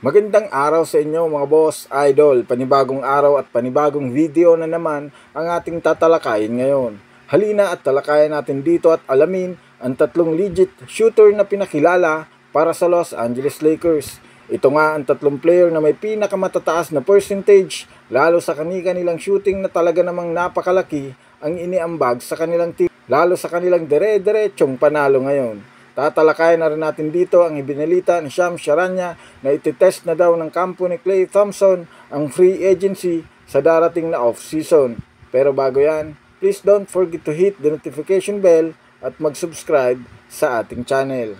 Magandang araw sa inyo mga boss, idol. Panibagong araw at panibagong video na naman ang ating tatalakayin ngayon. Halina at talakayan natin dito at alamin ang tatlong legit shooter na pinakilala para sa Los Angeles Lakers. Ito nga ang tatlong player na may pinakamatataas na percentage lalo sa kanilang shooting na talaga namang napakalaki ang iniambag sa kanilang team, lalo sa kanilang dire-diretsyong panalo ngayon. Tatalakayan na rin natin dito ang ibinalita ni Shams Charania na ititest na daw ng kampo ni Klay Thompson ang free agency sa darating na off-season. Pero bago yan, please don't forget to hit the notification bell at mag-subscribe sa ating channel.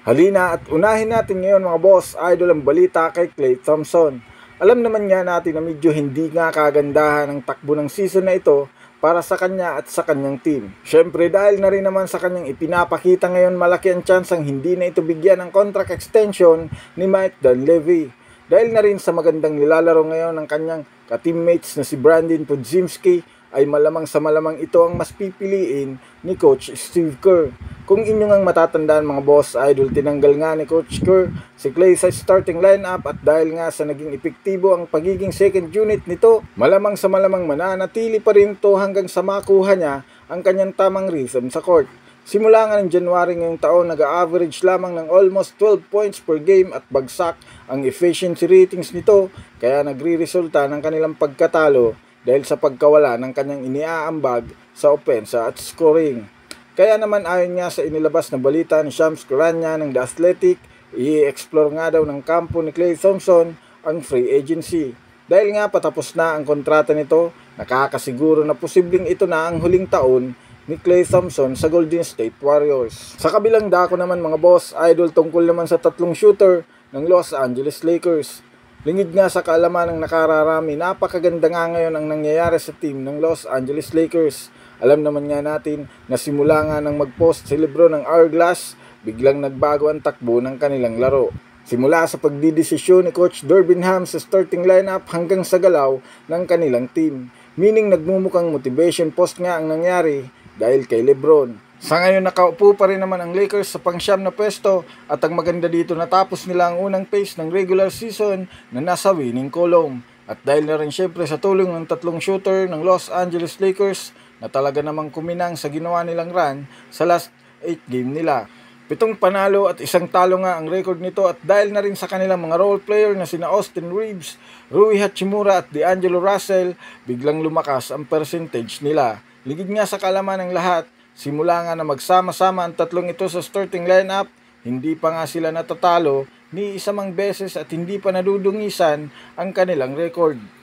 Halina at unahin natin ngayon mga boss, idol, ang balita kay Klay Thompson. Alam naman nga natin na medyo hindi nga kagandahan ang takbo ng season na ito para sa kanya at sa kanyang team. Syempre dahil na rin naman sa kanyang ipinapakita ngayon, malaki ang chance ang hindi na ito bigyan ng contract extension ni Mike Dunleavy. Dahil na rin sa magandang nilalaro ngayon ng kanyang ka-teammates na si Brandon Podziemski, ay malamang sa malamang ito ang mas pipiliin ni Coach Steve Kerr. Kung inyong ang matatandaan mga boss, idol, tinanggal nga ni Coach Kerr si Klay sa starting lineup at dahil nga sa naging epektibo ang pagiging second unit nito, malamang sa malamang mananatili pa rin ito hanggang sa makuha niya ang kanyang tamang rhythm sa court. Simula nga ng January ngayong taon, nag-average lamang ng almost 12 points per game at bagsak ang efficiency ratings nito, kaya nagre-resulta ng kanilang pagkatalo dahil sa pagkawala ng kanyang iniaambag sa opensa at scoring. Kaya naman ayon nga sa inilabas na balita ni Shams Charania ng The Athletic, i-explore nga daw ng kampo ni Klay Thompson ang free agency. Dahil nga patapos na ang kontrata nito, nakakasiguro na posibleng ito na ang huling taon ni Klay Thompson sa Golden State Warriors. Sa kabilang dako naman mga boss, idol, tungkol naman sa tatlong shooter ng Los Angeles Lakers. Lingid nga sa kaalaman ng nakararami, napakaganda nga ngayon ang nangyayari sa team ng Los Angeles Lakers. Alam naman nga natin na simula nga ng mag-post si LeBron ng Hourglass, biglang nagbago ang takbo ng kanilang laro. Simula sa pagdidesisyon ni Coach Darvin Ham sa starting lineup hanggang sa galaw ng kanilang team. Meaning nagmumukhang motivation post nga ang nangyari dahil kay LeBron. Sa ngayon nakaupo pa rin naman ang Lakers sa pang-siyam na pwesto at ang maganda dito natapos nila ang unang phase ng regular season na nasa winning column. At dahil na rin syempre sa tulong ng tatlong shooter ng Los Angeles Lakers na talaga namang kuminang sa ginawa nilang run sa last 8 game nila. 7 panalo at 1 talo nga ang record nito at dahil na rin sa kanilang mga role player na sina Austin Reeves, Rui Hachimura at D'Angelo Russell, biglang lumakas ang percentage nila. Ligid nga sa kalaman ng lahat, simula nga na magsama-sama ang tatlong ito sa starting lineup, hindi pa nga sila natatalo ni isa mang beses at hindi pa nadudungisan ang kanilang record.